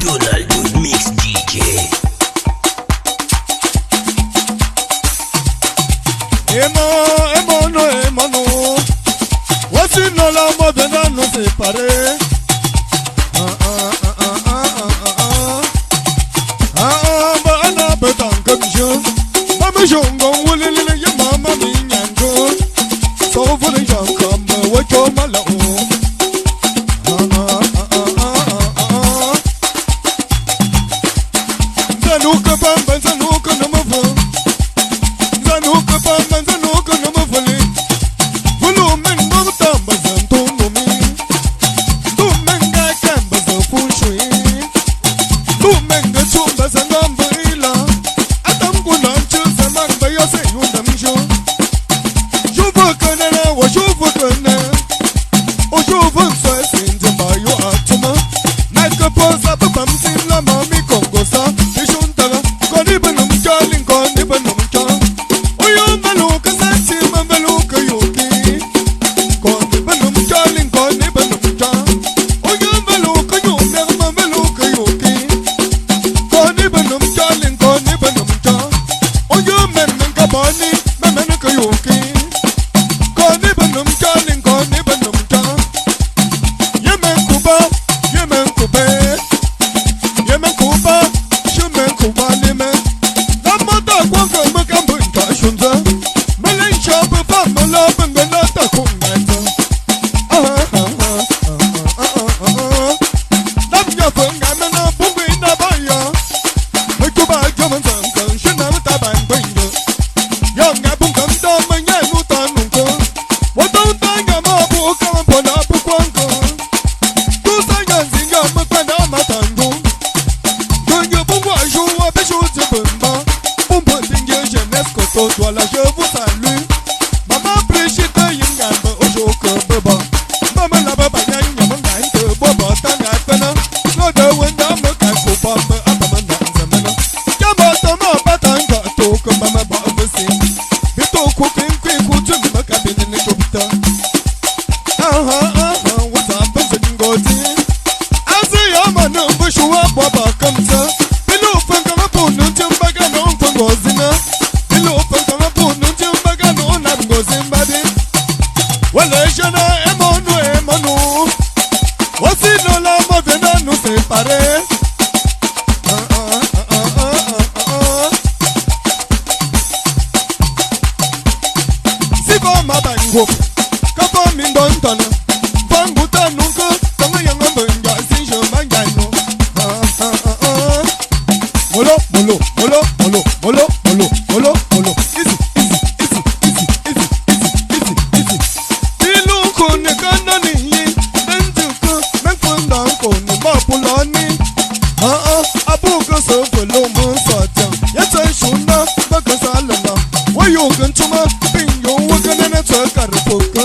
Donald Mix DJ. Emono Wasi no la modena no se pare Bana betan kamjo Mama jongo wole le ya mama mi nyango So for the young come what your malo Zanuka bamba zanuka no mavo Zanuka bamba zanuka no mavo Volumen no tamba zantungo mi Tumenga kamba za fushwi Tumenga chumba za ngamba ila Atamku na mchuza mamba yose yunda msho Shuvu kanana wa shuvu kana O shuvu nswa sinje bayo atuma Naika posa papa msila mami kongosa Ishuntaga koni banum charling koni banum char Oyo maluka sasi mamaluka yuki Koni banum charling koni banum char Oyo maluka yumer mamaluka yuki Koni banum charling koni banum char Oyo men kabani mamaluka yuki Koni banum charling koni banum char Yemen kuba yemen kube Yemen kuba shemen kuba lemen Namata kwanga makambu nta shunza Melen shabu fa malaba ngana ta kungata Namya funga mena bungu ina baya Mekuba jaman zangkan shenam taban bunga Yanga bunga mta manya nuta nunga Wata utanga mabu kama pona pukwanga Tusa yanzinga mkwanda matangu Kwenye bungu ajua beshu zibumba Bumbu dinge jeunesse koto Voilà je vous salue Maman Brigitte yingamba ojoka beba Mama la baba nyanya mangante boba tanga pena Ngoda wenda maka kupa me apamanda zamana Jamba tama batanga toka mama ba obesi Bito kukin kwi kutu maka binene jobita what's up and ngoti Azi yama numbu shuwa baba kamsa Bilo fanga mapunu jimbaga no mfangozina Bilo fanga mapunu jimbaga no nangozimbadi Wale jana emono Wasi no la mavena no se pare